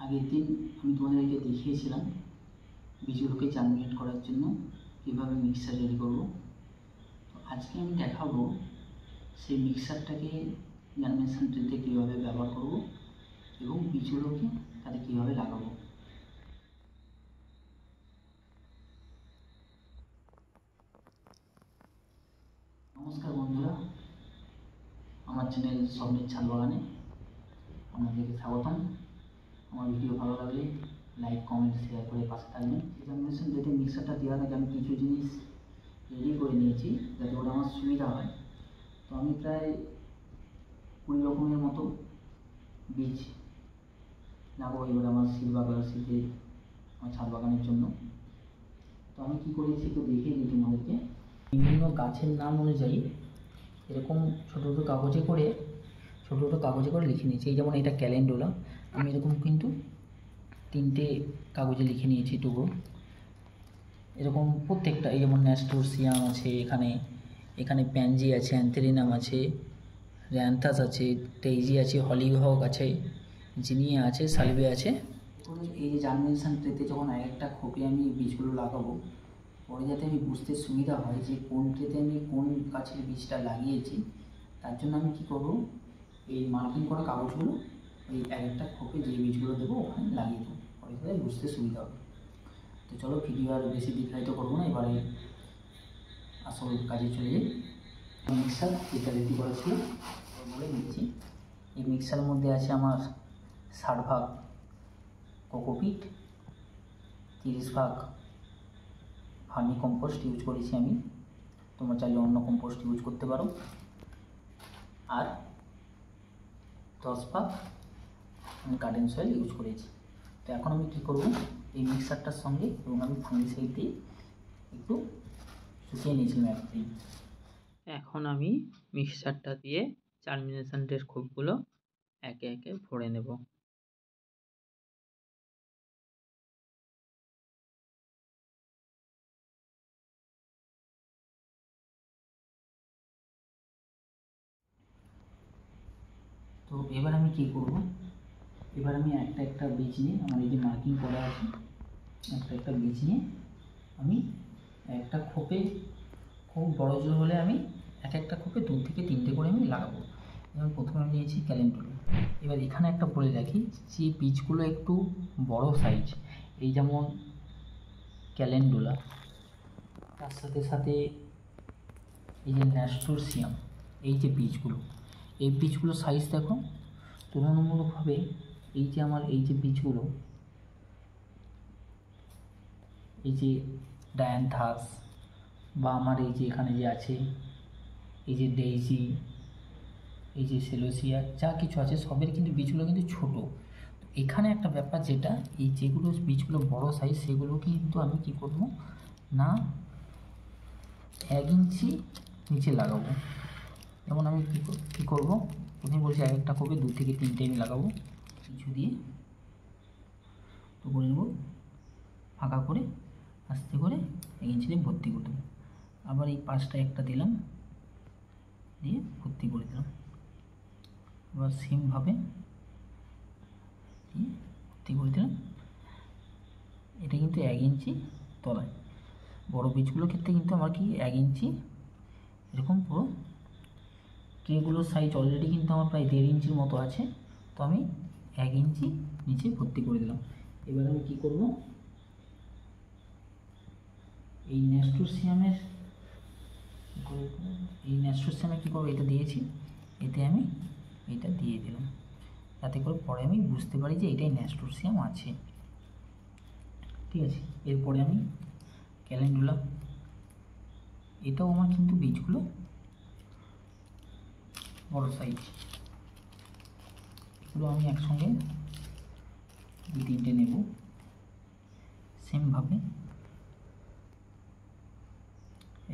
আগের দিন আমি তোমাদেরকে দেখিয়েছিলাম বীজগুলোকে জার্মিনেট করার জন্য কীভাবে মিক্সার রেডি করব। তো আজকে আমি দেখাবো সেই মিক্সারটাকে জার্মিনেশন ট্রেতে কীভাবে ব্যবহার করব এবং বীজগুলোকে তাতে কীভাবে লাগাবো। নমস্কার বন্ধুরা, আমার চ্যানেল স্বপ্নের ছাদ বাগানে আপনাদেরকে স্বাগতম। আমার ভিডিও ভালো লাগলে লাইক, কমেন্ট, শেয়ার করে পাশে থাকবেন। জার্মিনেশন ট্রেতে মিক্সারটা দেওয়ার আগে আমি কিছু জিনিস রেডি করে নিয়েছি যাতে ওটা আমার সুবিধা হয়। তো আমি প্রায় 20 রকমের মতো বীজ লাগাবো এবার আমার সিলভার শীতে আমার ছাদ বাগানের জন্য। তো আমি কী করেছি একটু দেখিয়ে দিই তোমাদেরকে। বিভিন্ন গাছের নাম অনুযায়ী এরকম ছোটো ছোটো কাগজে করে লিখে নিয়েছি। এই যেমন এটা ক্যালেন্ডুলা, আমি এরকম কিন্তু 3টে কাগজে লিখে নিয়েছি টুকরো। এরকম প্রত্যেকটা, এই যেমন ন্যাস্টোরসিয়াম আছে, এখানে প্যানজি আছে, অ্যান্থেরিনাম আছে, র্যান্থাস আছে, টেইজি আছে, হলিহক আছে, জিনিয়া আছে, সালভিয়া আছে। এই যে জার্মিনেশন ট্রেতে যখন একটা খোপে আমি বীজগুলো লাগাবো, পরে যাতে আমি বুঝতে সুবিধা হয় যে কোন ট্রেতে আমি কোন গাছের বীজটা লাগিয়েছি, তার জন্য আমি কী করবো, এই মার্কিং করা কাগজগুলো ওই একটা খোপে যে বীজগুলো দেবো ওখানে লাগিয়ে দেবো, পরে যাতে বুঝতে সুবিধা হবে। তো চলো ভিডিও আর বেশি দীর্ঘায়িত করবো না, এবারে আসল কাজে চলে যাই। মিক্সার যেটা রেডি করা ছিল বলে দিচ্ছি। এই মিক্সারের মধ্যে আছে আমার 60 ভাগ কোকোপিট, 30 ভাগ ভার্মি কম্পোস্ট ইউজ করেছি আমি, তোমরা চাইলে অন্য কম্পোস্ট ইউজ করতে পারো, আর 10 ভাগ আমি গার্ডেন সয়েল ইউজ করেছি। তো এখন আমি কী করব, এই মিক্সারটার সঙ্গে এবং আমি ফাঙ্গিসাইড দিয়ে একটু শুকিয়ে নিয়েছিলাম একদিন। এখন আমি মিক্সারটা দিয়ে জার্মিনেশন ট্রের খোপগুলো একে একে ভরে নেব। তো এবার আমি কী করব, এবার আমি একটা বীজ নিয়ে, আমার এই যে মার্কিং করা আছে, একটা বীজ নিয়ে আমি একটা খোপে, খুব বড় জোর হলে আমি একটা খোপে 2 থেকে 3টে করে আমি লাগাবো। যেমন প্রথমে আমি নিয়েছি ক্যালেন্ডুলা। এবার এখানে একটা বলে রাখি যে বীজগুলো একটু বড় সাইজ, এই যেমন ক্যালেন্ডুলা, তার সাথে সাথে এই যে ন্যাস্টোরসিয়াম, এই যে বীজগুলো, এই বীজগুলো সাইজ দেখো তুলনামূলকভাবে এই যে আমার এই যে বীজগুলো, এই যে ডায়ান্থাস বা আমার এই যে এখানে যে আছে এই যে ডেইজি, এই যে সেলোসিয়া, যা কিছু আছে সবের কিন্তু বীজগুলো কিন্তু ছোটো। এখানে একটা ব্যাপার, যেটা এই যেগুলো বীজগুলো বড় সাইজ সেগুলো কিন্তু আমি কী করব না 1 ইঞ্চি নিচে লাগাবো। যেমন আমি কী করবো, প্রথমে বলছি একটা খোপে 2 থেকে 3টে আমি লাগাবো, কিছু দিয়ে তো করে নেবো ফাঁকা করে, আস্তে করে 1 ইঞ্চি দিয়ে ভর্তি করে দেবো। আবার এই পাশটা একটা দিলাম, দিয়ে ভর্তি করে দিলাম। এবার সেমভাবে দিয়ে ভর্তি করে দিলাম। এটা কিন্তু 1 ইঞ্চি তলায়, বড়ো বীজগুলোর ক্ষেত্রে কিন্তু আমার কি 1 ইঞ্চি এরকম পুরো। ট্রেগুলোর সাইজ অলরেডি কিন্তু আমার প্রায় 1.5 ইঞ্চির মতো আছে, তো আমি 1 ইঞ্চি নিচে ভর্তি করে দিলাম। এবার আমি কী করব, এই ন্যাস্টোরসিয়ামে কী করবো, এটা দিয়েছি, এতে আমি এটা দিয়ে দিলাম, যাতে করে পরে আমি বুঝতে পারি যে এটাই ন্যাস্টোরসিয়াম আছে। ঠিক আছে, এরপরে আমি ক্যালেন্ডুলা, এটাও আমার কিন্তু বীজগুলো বড় সাইজ, এগুলো আমি একসঙ্গে 2-3টে নেব। সেমভাবে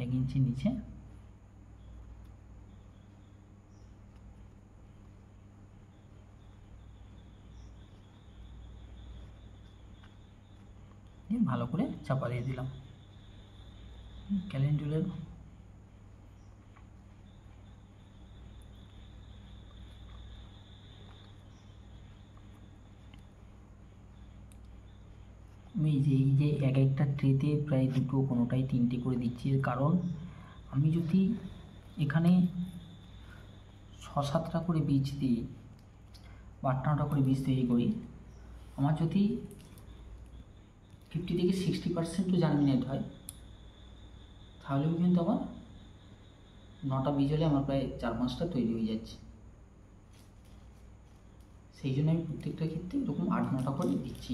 1 ইঞ্চি নিচে ভালো করে চাপা দিয়ে দিলাম। ক্যালেন্ডুলার আমি এই যে এক একটা ট্রেতে প্রায় দুটো কোনোটাই তিনটে করে দিচ্ছি, এর কারণ আমি যদি এখানে 6-7টা করে বীজ দিই বা 8-9টা করে বীজ তৈরি করি, আমার যদি 50 থেকে 60% জার্মিনেট হয়, তাহলেও কিন্তু আমার 9টা বীজ হলে আমার প্রায় 4-5টা তৈরি হয়ে যাচ্ছে। সেই জন্য আমি প্রত্যেকটা ক্ষেত্রে এরকম 8-9টা করে দিচ্ছি।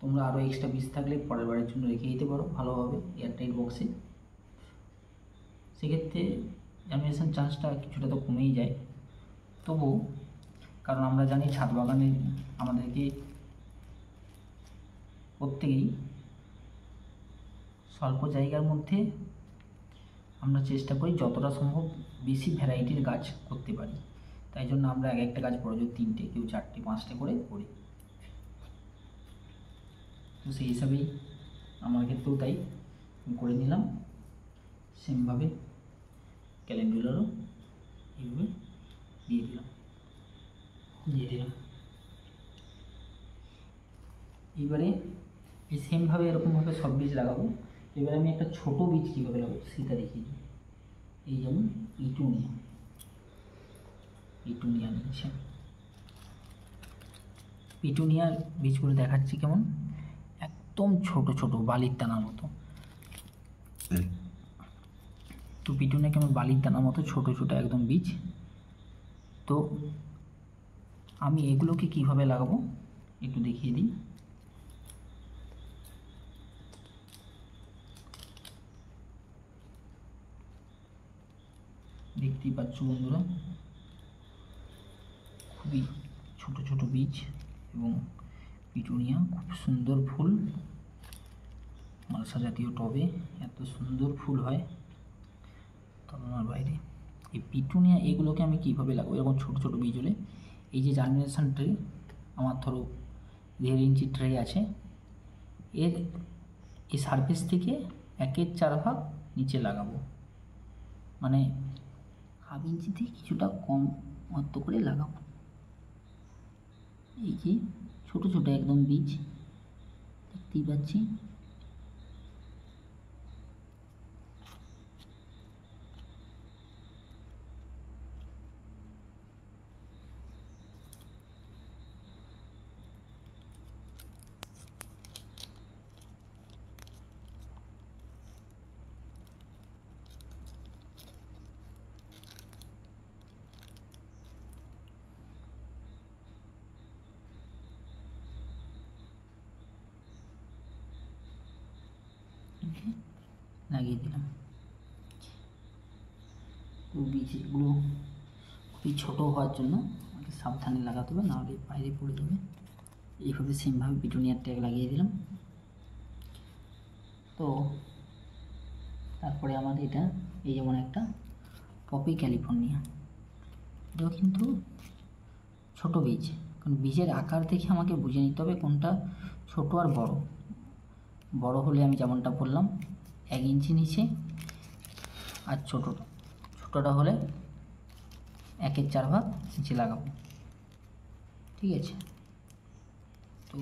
তোমরা আরও এক্সট্রা বীজ থাকলে পরের বারের জন্য রেখে দিতে পারো ভালোভাবে এয়ারটাইট বক্সে। সেক্ষেত্রে জার্মিনেশন চান্সটা কিছুটা তো কমেই যায়, তবু কারণ আমরা জানি ছাদ বাগানে আমাদেরকে প্রত্যেকেই স্বল্প জায়গার মধ্যে আমরা চেষ্টা করি যতটা সম্ভব বেশি ভ্যারাইটির গাছ করতে পারি। তাই জন্য আমরা এক একটা গাছ প্রয়োজন 3টে, কেউ 4টে 5টে করে করি। তো সেই হিসাবেই আমার ক্ষেত্রেও তাই করে নিলাম। সেমভাবে ক্যালেন্ডুলারও এইভাবে দিয়ে দিলাম। এবারে এই সেমভাবে এরকমভাবে সব বীজ লাগাবো। এবারে আমি একটা ছোট বীজ কীভাবে লাগাবো সেটা দেখিয়ে দিই। এই যেমন পিটুনিয়া নিয়েছে, পিটুনিয়ার বীজগুলো দেখাচ্ছি কেমন একদম ছোট ছোট বালির দানার মতো। তো পিটুনিয়া কেমন বালির দানার মতো ছোট ছোট একদম বীজ। তো আমি এগুলোকে কিভাবে লাগাবো একটু দেখিয়ে দিই। দেখতেই পাচ্ছ বন্ধুরা, খুবই ছোট ছোট বীজ এবং পিটুনিয়া খুব সুন্দর ফুল। মালসা জাতীয় টবে এত সুন্দর ফুল হয় তুলনার বাইরে। এই পিটুনিয়া এগুলোকে আমি কীভাবে লাগাবো, এরকম ছোটো ছোটো বীজ হলে এই যে জার্মিনেশন ট্রে আমার ধরো 1.5 ইঞ্চি ট্রে আছে, এর এই সারফেস থেকে 1/4 ভাগ নিচে লাগাবো, মানে 1/2 ইঞ্চিতে কিছুটা কম মতো করে লাগাবো। এই যে ছোটো ছোটো একদম বীজ দেখতেই পাচ্ছি। লাগিয়ে দিলাম। বীজগুলো খুবই ছোটো হওয়ার জন্য আমাকে সাবধানে লাগাতে হবে, নাহলে বাইরে পড়ে যাবে। এইভাবে সেমভাবে পিটুনিয়ার ট্যাগ লাগিয়ে দিলাম। তো তারপরে আমার এটা এই যেমন একটা পপি ক্যালিফোর্নিয়া, এটাও কিন্তু ছোটো বীজ, কারণ বীজের আকার দেখে আমাকে বুঝে নিতে হবে কোনটা ছোট আর বড়। বড় হলে আমি যেমনটা বললাম 1 ইঞ্চি নিচে, আর ছোটোটা হলে 1/4 ভাগ নিচে লাগাবো। ঠিক আছে, তো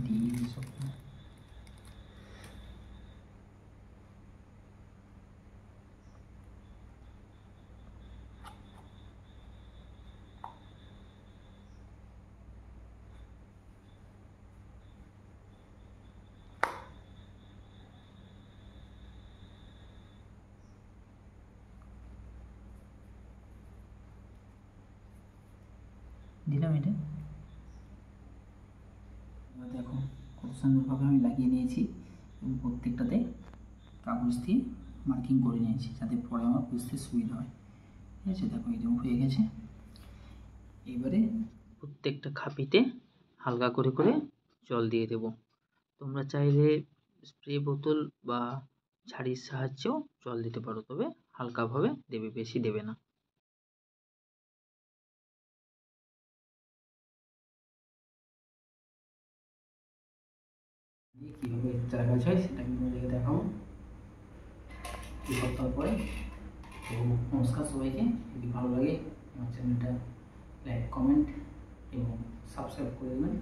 দিয়ে দিই সব। দিলাম এটা। এবার দেখো কত সুন্দরভাবে আমি লাগিয়ে নিয়েছি এবং প্রত্যেকটাতে কাগজ দিয়ে মার্কিং করে নিয়েছি, যাতে পরে আমার বুঝতে সুবিধা হয়। ঠিক আছে, দেখো এই যে হয়ে গেছে। এবারে প্রত্যেকটা খাপিতে হালকা করে করে জল দিয়ে দেব। তোমরা চাইলে স্প্রে বোতল বা ঝাড়ির সাহায্যেও জল দিতে পারো, তবে হালকাভাবে দেবে, বেশি দেবে না। কীভাবে চারা গাছ হয় সেটা তোমাদেরকে দেখাবো 2 সপ্তাহ পরে। তো নমস্কার সবাইকে, যদি ভালো লাগে আমার চ্যানেলটা লাইক, কমেন্ট এবং সাবস্ক্রাইব করে দেবেন।